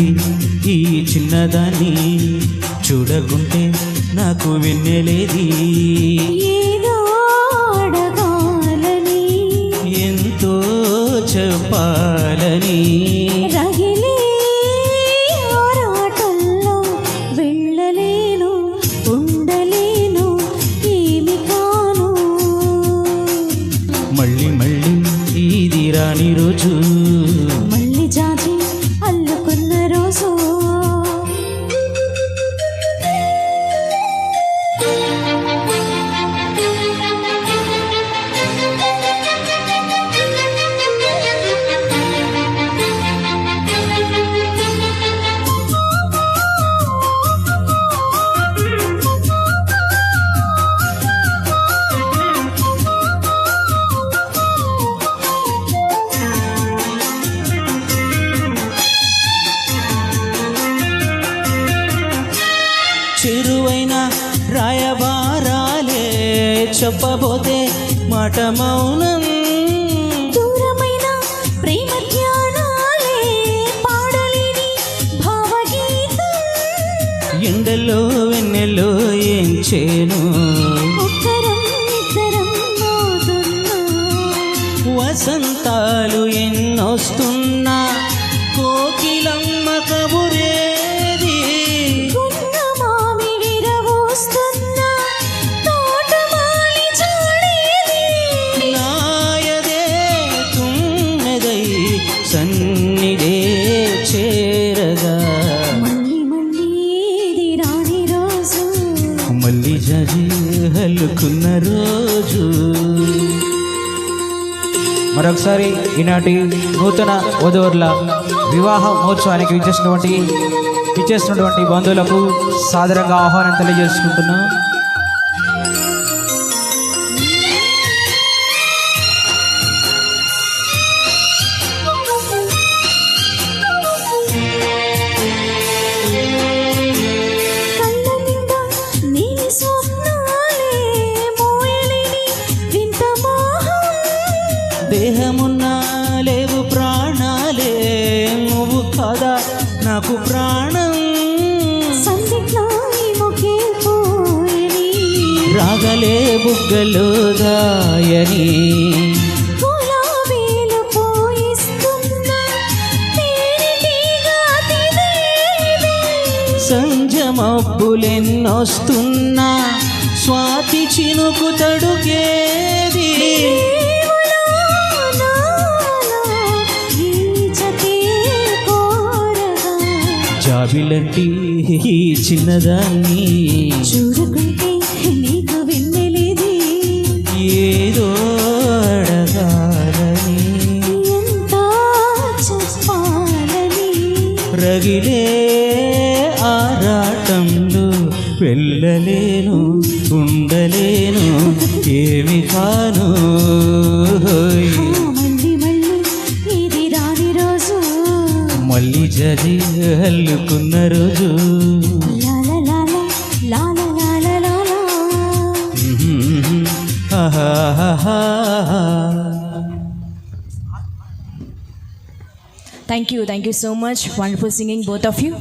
ఇంటి ఈ చిన్నదాన్ని చూడకుంటే నాకు వెన్నెలేది. ఏదో అడగాలని ఎంతో చెప్పాలని రగిలే ఆరాటంలో వెళ్ళలేను ఉండలేను ఏమి కాను. మళ్ళీ మళ్ళీ ఇది రాని రోజు మళ్ళీ జాజి అల్లుకున్న రోజు. చెరువైన రాయబారాలే చెప్పబోతే మాట మౌనం. దూరమైన ప్రేమ ధ్యానాలే పాడలేని భావగీతం. ఎండలో వెన్నెల్లో ఏం చేను ఒక్కరం ఇద్దరం మోదున్నా వసంతాలు ఎన్నొస్తున్నా కోకిలమ్మ కబురేది. గున్నమామి విరవోస్తున్నా తోటమాలి చాడేది. నాయదే తుమ్మెదై సన్నిదే చేరగా మళ్ళీ మళ్ళీ ఇది రాని రోజు. మళ్ళీ జాజి హల్లుకున్న రోజు. మరొకసారి ఈనాటి నూతన వధూవరుల వివాహ మహోత్సవానికి విచ్చేసినటువంటి బంధువులకు సాదరంగా ఆహ్వానం తెలియజేసుకుంటున్నాం. కళ్ళ నిండా నీలి స్వప్నాలే మోయలేని వింత మోహం. దేహమున్నా లేవు ప్రాణాలే నువ్వు కాదా నాకు ప్రాణం. సందిగ్ధ ఈ ముఖే పోయని రాగలే బుగ్గలో దాయని గులాబీలు పోయిస్తున్నా తేనెటీగా తినేది. సంజ మబ్బులెన్నొస్తున్నా స్వాతి చినుకు తడుకేది. ప్రేమలో నాలో ఈ జతే కోరగా జాబిలంటి ఈ చిన్నదాన్ని చూడకుంటే నీకు వెన్నెలేది. ఏదో అడగాలని ఎంత చెప్పాలని రగిలే ఆరాటంలో వెళ్ళలేను ఉండలేను ఏమి కాను. మళ్ళీ మళ్ళీ ఇది రాని రోజు. మళ్ళీ జరి హల్లుకున్న రోజు. లాల లాల లాల లాల లాల. ఆహాహా. Thank you so much. Wonderful singing, both of you.